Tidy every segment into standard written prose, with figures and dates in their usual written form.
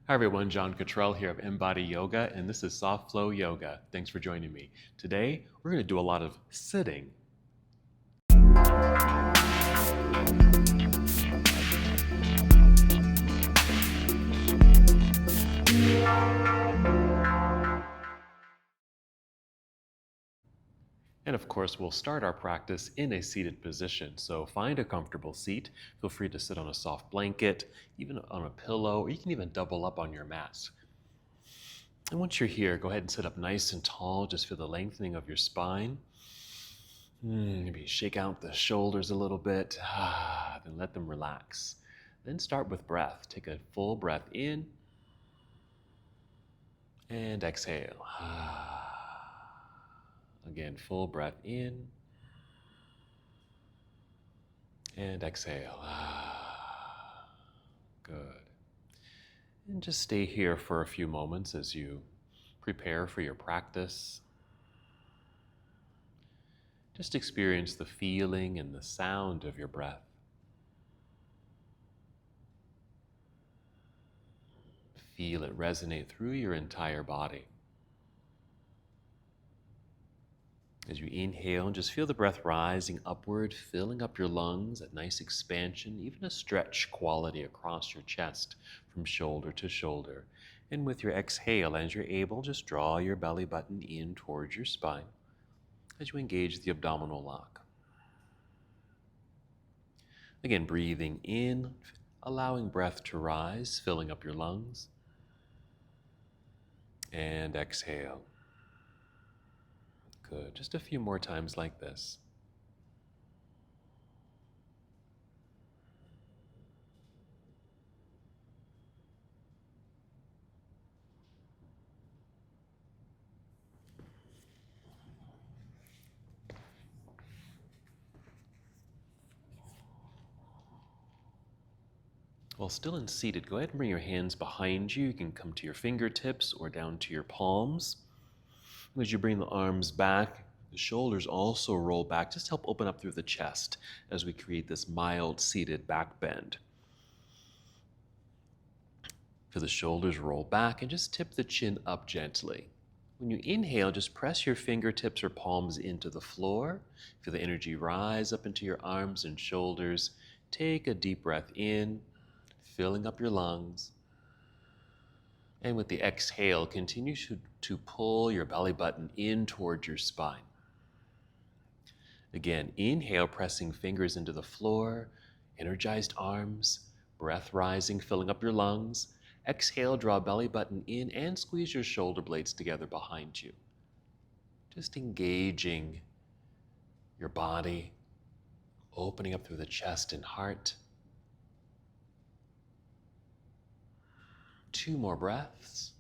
Hi everyone, John Cottrell here of MBODY Yoga, and this is Soft Flow Yoga. Thanks for joining me. Today, we're going to do a lot of sitting. And of course, we'll start our practice in a seated position. So find a comfortable seat. Feel free to sit on a soft blanket, even on a pillow, or you can even double up on your mat. And once you're here, go ahead and sit up nice and tall. Just feel the lengthening of your spine. Maybe shake out the shoulders a little bit, then let them relax. Then start with breath. Take a full breath in and exhale. Again, full breath in and exhale. Good. And just stay here for a few moments as you prepare for your practice. Just experience the feeling and the sound of your breath. Feel it resonate through your entire body. As you inhale, just feel the breath rising upward, filling up your lungs, a nice expansion, even a stretch quality across your chest from shoulder to shoulder. And with your exhale, as you're able, just draw your belly button in towards your spine as you engage the abdominal lock. Again, breathing in, allowing breath to rise, filling up your lungs. And exhale. Good. Just a few more times like this. While still in seated, go ahead and bring your hands behind you. You can come to your fingertips or down to your palms. As you bring the arms back, the shoulders also roll back. Just help open up through the chest as we create this mild seated back bend. Feel the shoulders roll back and just tip the chin up gently. When you inhale, just press your fingertips or palms into the floor. Feel the energy rise up into your arms and shoulders. Take a deep breath in, filling up your lungs. And with the exhale, continue to pull your belly button in towards your spine. Again, inhale, pressing fingers into the floor, energized arms, breath rising, filling up your lungs. Exhale, draw belly button in and squeeze your shoulder blades together behind you. Just engaging your body, opening up through the chest and heart. 2 more breaths.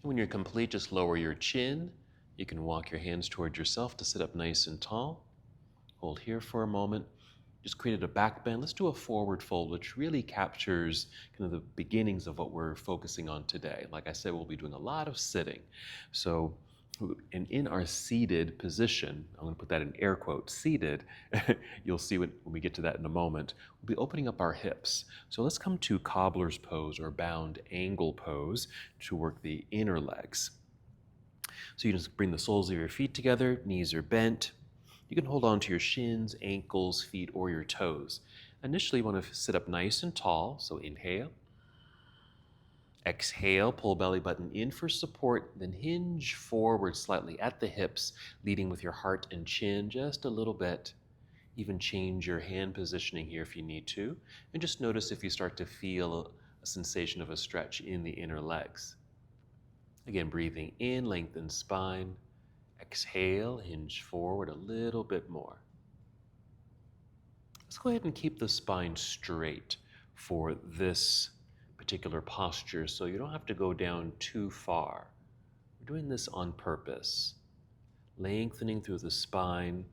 And when you're complete, just lower your chin. You can walk your hands towards yourself to sit up nice and tall. Hold here for a moment. Just created a back bend. Let's do a forward fold, which really captures kind of the beginnings of what we're focusing on today. Like I said, we'll be doing a lot of sitting. So, and in our seated position, I'm going to put that in air quotes, seated, you'll see when we get to that in a moment, we'll be opening up our hips. So let's come to cobbler's pose or bound angle pose to work the inner legs. So you just bring the soles of your feet together, knees are bent. You can hold on to your shins, ankles, feet, or your toes. Initially, you want to sit up nice and tall, so inhale. Exhale, pull belly button in for support, then hinge forward slightly at the hips, leading with your heart and chin just a little bit. Even change your hand positioning here if you need to. And just notice if you start to feel a sensation of a stretch in the inner legs. Again, breathing in, lengthen spine. Exhale, hinge forward a little bit more. Let's go ahead and keep the spine straight for this particular posture so you don't have to go down too far. We're doing this on purpose. Lengthening through the spine,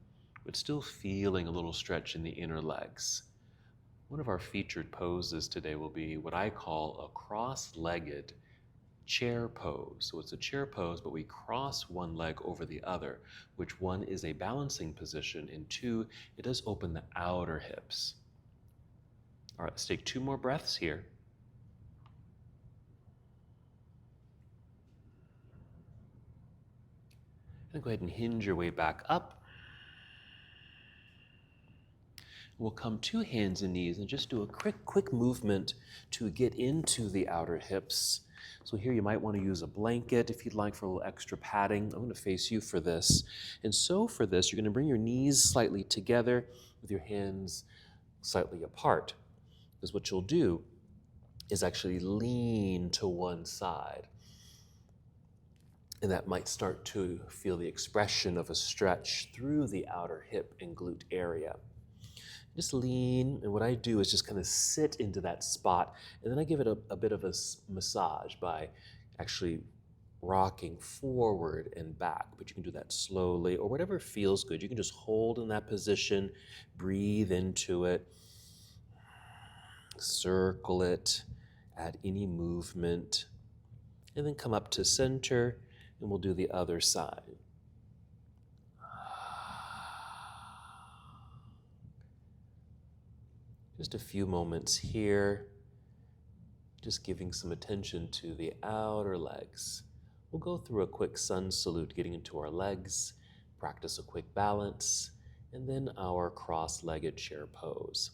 but still feeling a little stretch in the inner legs. One of our featured poses today will be what I call a cross-legged chair pose. So it's a chair pose, but we cross one leg over the other, which one is a balancing position, and two, it does open the outer hips. All right, let's take 2 more breaths here. And go ahead and hinge your way back up. We'll come to hands and knees and just do a quick movement to get into the outer hips. So here you might want to use a blanket if you'd like for a little extra padding. I'm going to face you for this. And so for this, you're going to bring your knees slightly together with your hands slightly apart. Because what you'll do is actually lean to one side. And that might start to feel the expression of a stretch through the outer hip and glute area. Just lean, and what I do is just kind of sit into that spot, and then I give it a bit of a massage by actually rocking forward and back. But you can do that slowly, or whatever feels good. You can just hold in that position, breathe into it, circle it, add any movement, and then come up to center, and we'll do the other side. Just a few moments here, just giving some attention to the outer legs. We'll go through a quick sun salute, getting into our legs, practice a quick balance, and then our cross-legged chair pose.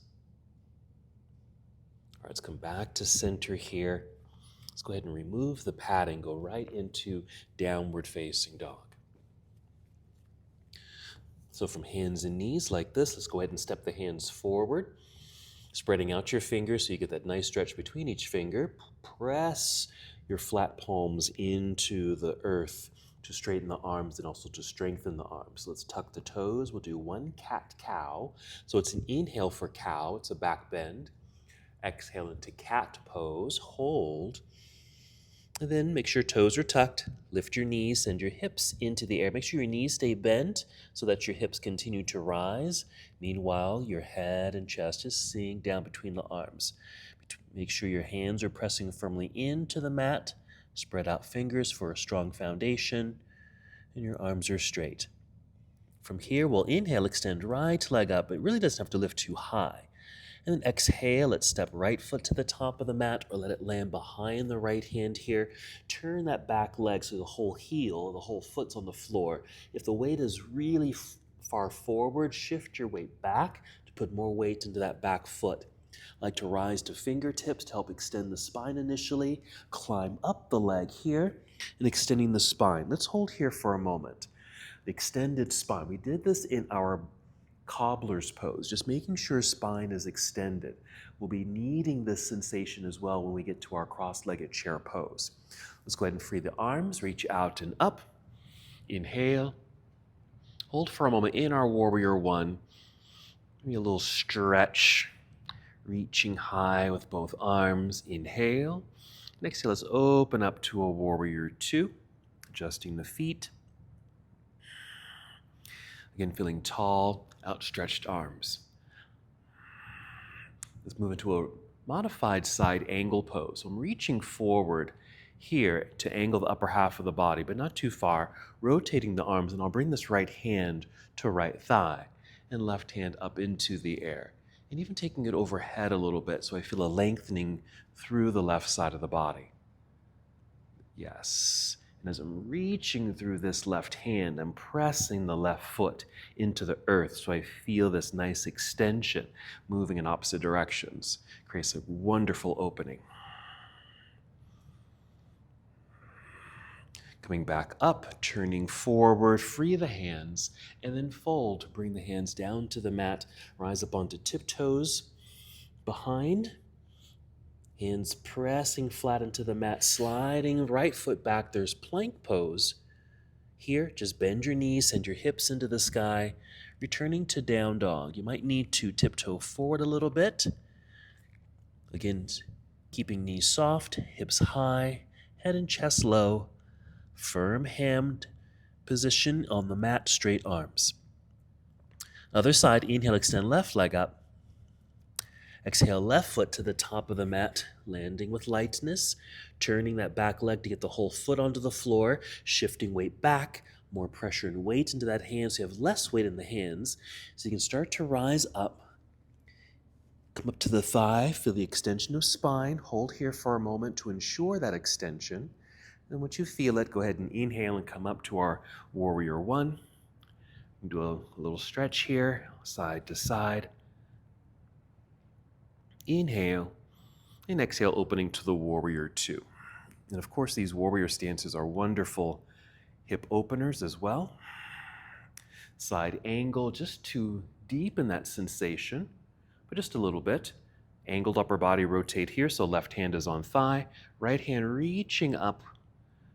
All right, let's come back to center here. Let's go ahead and remove the padding, go right into downward facing dog. So from hands and knees like this, let's go ahead and step the hands forward, spreading out your fingers so you get that nice stretch between each finger. Press your flat palms into the earth to straighten the arms and also to strengthen the arms. So let's tuck the toes. We'll do 1 cat-cow. So it's an inhale for cow. It's a back bend. Exhale into cat pose. Hold. And then make sure toes are tucked. Lift your knees, send your hips into the air. Make sure your knees stay bent so that your hips continue to rise. Meanwhile, your head and chest is sinking down between the arms. Make sure your hands are pressing firmly into the mat. Spread out fingers for a strong foundation. And your arms are straight. From here, we'll inhale, extend right leg up. It really doesn't have to lift too high. And then exhale, let's step right foot to the top of the mat or let it land behind the right hand here. Turn that back leg so the whole heel, the whole foot's on the floor. If the weight is really far forward, shift your weight back to put more weight into that back foot. Like to rise to fingertips to help extend the spine initially. Climb up the leg here and extending the spine. Let's hold here for a moment. The extended spine. We did this in our cobbler's pose, just making sure spine is extended. We'll be needing this sensation as well when we get to our cross-legged chair pose. Let's go ahead and free the arms, reach out and up. Inhale. Hold for a moment in our warrior one. Maybe a little stretch, reaching high with both arms. Inhale. Next, let's open up to a warrior two, adjusting the feet. Again, feeling tall, outstretched arms. Let's move into a modified side angle pose. So I'm reaching forward here to angle the upper half of the body, but not too far, rotating the arms, and I'll bring this right hand to right thigh and left hand up into the air, and even taking it overhead a little bit so I feel a lengthening through the left side of the body. Yes. And as I'm reaching through this left hand, I'm pressing the left foot into the earth so I feel this nice extension moving in opposite directions. Creates a wonderful opening. Coming back up, turning forward, free the hands, and then fold. Bring the hands down to the mat, rise up onto tiptoes, behind. Hands pressing flat into the mat, sliding right foot back. There's plank pose. Here, just bend your knees, send your hips into the sky, returning to down dog. You might need to tiptoe forward a little bit. Again, keeping knees soft, hips high, head and chest low. Firm hand position on the mat, straight arms. Other side, inhale, extend left leg up. Exhale, left foot to the top of the mat, landing with lightness, turning that back leg to get the whole foot onto the floor, shifting weight back, more pressure and weight into that hand so you have less weight in the hands. So you can start to rise up. Come up to the thigh, feel the extension of spine. Hold here for a moment to ensure that extension. Then once you feel it, go ahead and inhale and come up to our warrior one. Do a little stretch here, side to side. Inhale, and exhale, opening to the warrior two. And of course, these warrior stances are wonderful hip openers as well. Side angle, just to deepen that sensation, but just a little bit. Angled upper body, rotate here, so left hand is on thigh, right hand reaching up,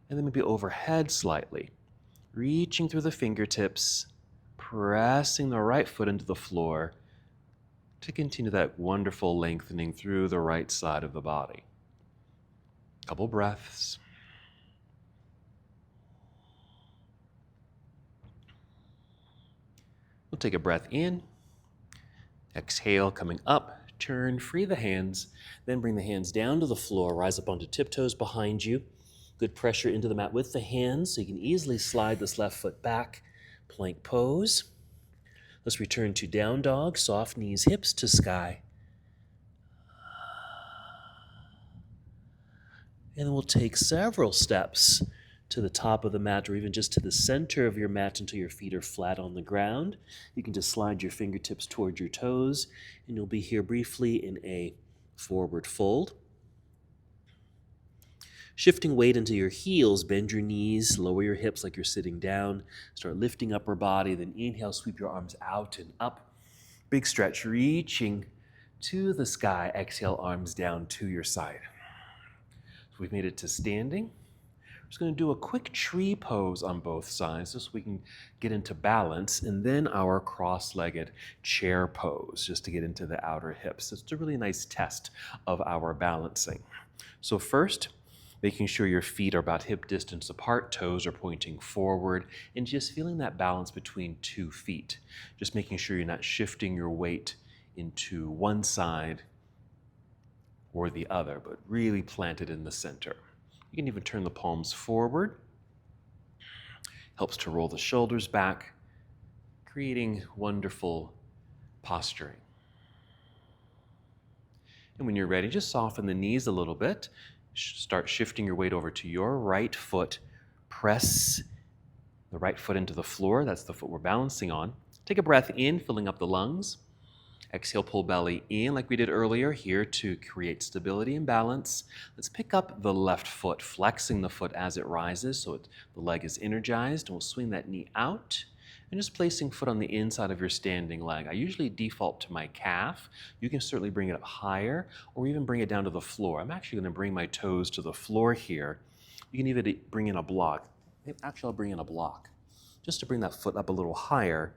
and then maybe overhead slightly. Reaching through the fingertips, pressing the right foot into the floor to continue that wonderful lengthening through the right side of the body. Couple breaths. We'll take a breath in. Exhale, coming up. Turn, free the hands. Then bring the hands down to the floor. Rise up onto tiptoes behind you. Good pressure into the mat with the hands so you can easily slide this left foot back. Plank pose. Let's return to down dog. Soft knees, hips to sky. And then we'll take several steps to the top of the mat or even just to the center of your mat until your feet are flat on the ground. You can just slide your fingertips toward your toes, and you'll be here briefly in a forward fold. Shifting weight into your heels, bend your knees, lower your hips like you're sitting down. Start lifting upper body, then inhale, sweep your arms out and up. Big stretch, reaching to the sky. Exhale, arms down to your side. So we've made it to standing. We're just going to do a quick tree pose on both sides just so we can get into balance, and then our cross-legged chair pose just to get into the outer hips. It's a really nice test of our balancing. So first, making sure your feet are about hip distance apart, toes are pointing forward, and just feeling that balance between 2 feet. Just making sure you're not shifting your weight into one side or the other, but really planted in the center. You can even turn the palms forward. Helps to roll the shoulders back, creating wonderful posturing. And when you're ready, just soften the knees a little bit. Start shifting your weight over to your right foot. Press the right foot into the floor. That's the foot we're balancing on. Take a breath in, filling up the lungs. Exhale, pull belly in like we did earlier here to create stability and balance. Let's pick up the left foot, flexing the foot as it rises so the leg is energized. And we'll swing that knee out and just placing foot on the inside of your standing leg. I usually default to my calf. You can certainly bring it up higher or even bring it down to the floor. I'm actually going to bring my toes to the floor here. You can even bring in a block. Actually, I'll bring in a block just to bring that foot up a little higher.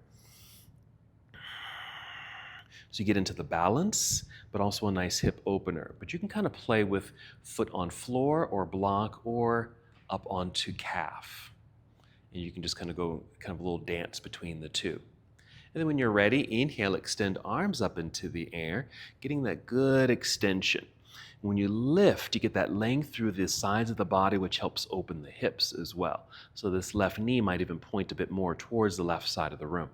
So you get into the balance, but also a nice hip opener. But you can kind of play with foot on floor or block or up onto calf. And you can just kind of go kind of a little dance between the two. And then when you're ready, inhale, extend arms up into the air, getting that good extension. When you lift, you get that length through the sides of the body, which helps open the hips as well. So this left knee might even point a bit more towards the left side of the room.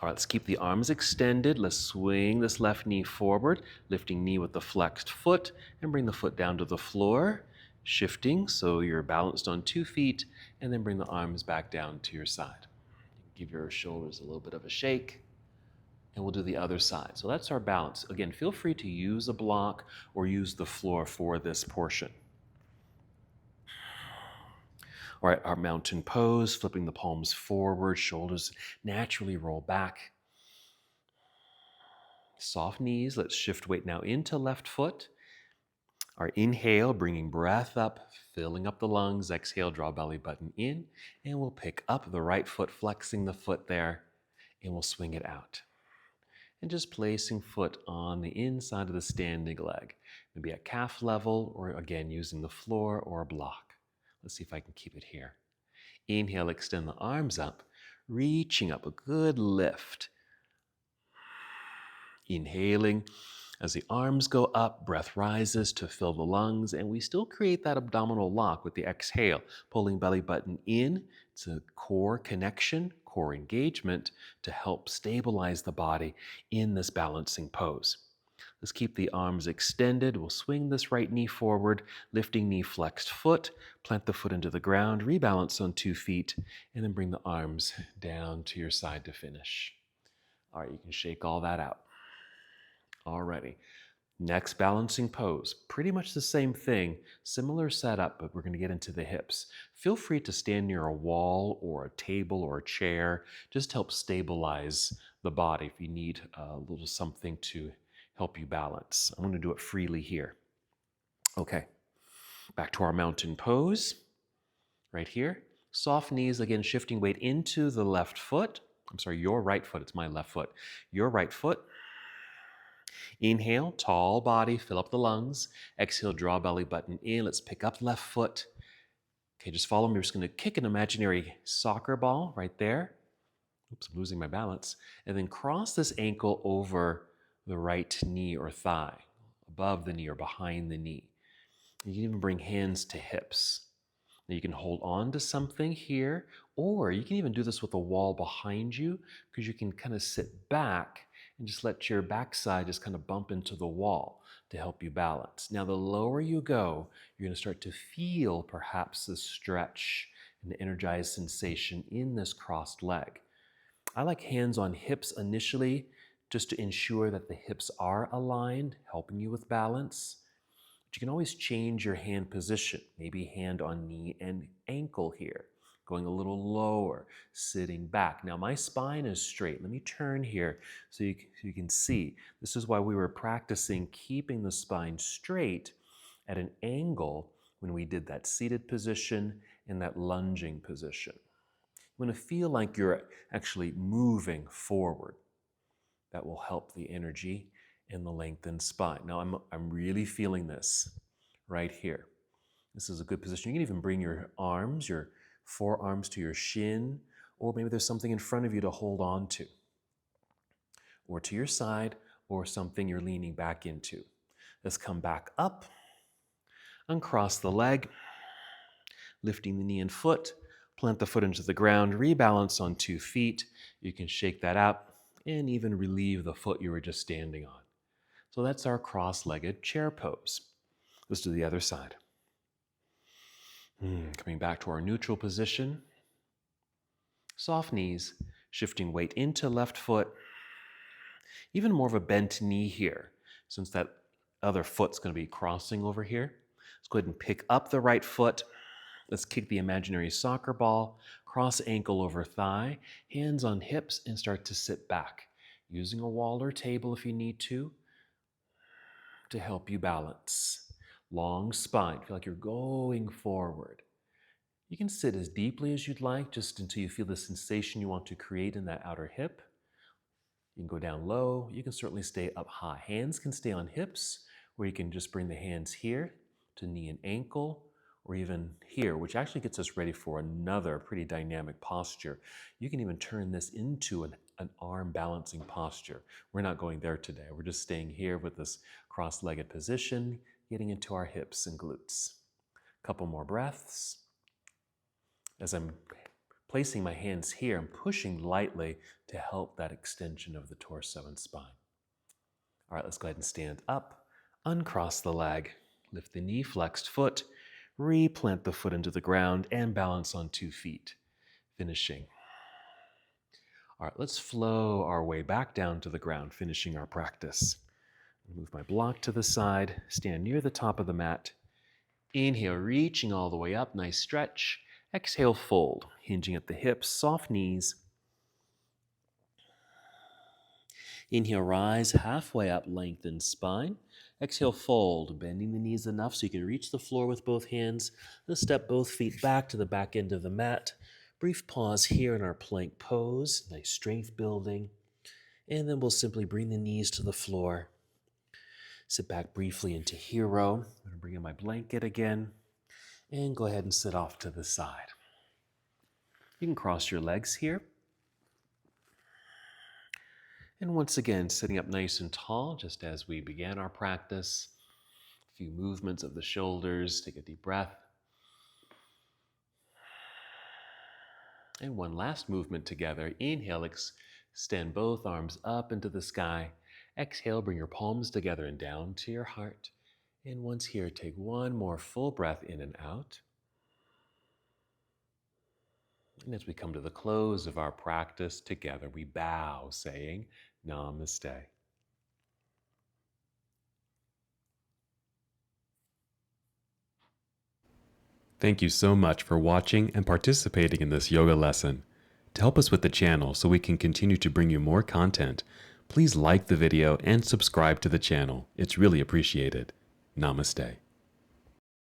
All right, let's keep the arms extended. Let's swing this left knee forward, lifting knee with the flexed foot, and bring the foot down to the floor, shifting so you're balanced on 2 feet, and then bring the arms back down to your side. Give your shoulders a little bit of a shake, and we'll do the other side. So that's our balance. Again, feel free to use a block or use the floor for this portion. All right, our mountain pose, flipping the palms forward, shoulders naturally roll back. Soft knees, let's shift weight now into left foot. Our inhale, bringing breath up, filling up the lungs. Exhale, draw belly button in, and we'll pick up the right foot, flexing the foot there, and we'll swing it out. And just placing foot on the inside of the standing leg, maybe at calf level, or again, using the floor or a block. Let's see if I can keep it here. Inhale, extend the arms up, reaching up, a good lift. Inhaling. As the arms go up, breath rises to fill the lungs, and we still create that abdominal lock with the exhale, pulling belly button in. It's a core connection, core engagement to help stabilize the body in this balancing pose. Let's keep the arms extended. We'll swing this right knee forward, lifting knee flexed foot, plant the foot into the ground, rebalance on 2 feet, and then bring the arms down to your side to finish. All right, you can shake all that out. Alrighty. Next balancing pose. Pretty much the same thing, similar setup, but we're going to get into the hips. Feel free to stand near a wall or a table or a chair. Just help stabilize the body if you need a little something to help you balance. I'm going to do it freely here. Okay, back to our mountain pose. Right here. Soft knees, again, shifting weight into the left foot. I'm sorry, your right foot. It's my left foot. Your right foot. Inhale, tall body, fill up the lungs. Exhale, draw belly button in. Let's pick up left foot. Okay, just follow me. We're just going to kick an imaginary soccer ball right there. Oops, I'm losing my balance. And then cross this ankle over the right knee or thigh, above the knee or behind the knee. You can even bring hands to hips. Now you can hold on to something here, or you can even do this with a wall behind you, because you can kind of sit back and just let your backside just kind of bump into the wall to help you balance. Now, the lower you go, you're going to start to feel perhaps the stretch and energized sensation in this crossed leg. I like hands on hips initially, just to ensure that the hips are aligned, helping you with balance. But you can always change your hand position, maybe hand on knee and ankle here, going a little lower, sitting back. Now my spine is straight. Let me turn here so you can see. This is why we were practicing keeping the spine straight at an angle when we did that seated position and that lunging position. You want to feel like you're actually moving forward. That will help the energy and the lengthened spine. Now I'm really feeling this right here. This is a good position. You can even bring your arms, your forearms to your shin, or maybe there's something in front of you to hold on to, or to your side, or something you're leaning back into. Let's come back up, uncross the leg, lifting the knee and foot, plant the foot into the ground, rebalance on 2 feet. You can shake that out and even relieve the foot you were just standing on. So that's our cross-legged chair pose. Let's do the other side. Coming back to our neutral position. Soft knees, shifting weight into left foot. Even more of a bent knee here, since that other foot's going to be crossing over here. Let's go ahead and pick up the right foot. Let's kick the imaginary soccer ball, cross ankle over thigh, hands on hips, and start to sit back, using a wall or table if you need to help you balance. Long spine, feel like you're going forward. You can sit as deeply as you'd like, just until you feel the sensation you want to create in that outer hip. You can go down low. You can certainly stay up high. Hands can stay on hips, or you can just bring the hands here to knee and ankle, or even here, which actually gets us ready for another pretty dynamic posture. You can even turn this into an arm balancing posture. We're not going there today. We're just staying here with this cross-legged position, getting into our hips and glutes. Couple more breaths. As I'm placing my hands here, I'm pushing lightly to help that extension of the torso and spine. All right, let's go ahead and stand up, uncross the leg, lift the knee, flexed foot, replant the foot into the ground, and balance on 2 feet, finishing. All right, let's flow our way back down to the ground, finishing our practice. Move my block to the side, stand near the top of the mat. Inhale, reaching all the way up, nice stretch. Exhale, fold, hinging at the hips, soft knees. Inhale, rise halfway up, lengthen spine. Exhale, fold, bending the knees enough so you can reach the floor with both hands. Let's step both feet back to the back end of the mat. Brief pause here in our plank pose, nice strength building. And then we'll simply bring the knees to the floor. Sit back briefly into hero. I'm going to bring in my blanket again. And go ahead and sit off to the side. You can cross your legs here. And once again, sitting up nice and tall, just as we began our practice. A few movements of the shoulders. Take a deep breath. And one last movement together. Inhale, extend both arms up into the sky. Exhale, bring your palms together and down to your heart. And once here, take one more full breath in and out. And as we come to the close of our practice together, we bow, saying Namaste. Thank you so much for watching and participating in this yoga lesson. To help us with the channel so we can continue to bring you more content, please like the video and subscribe to the channel. It's really appreciated. Namaste.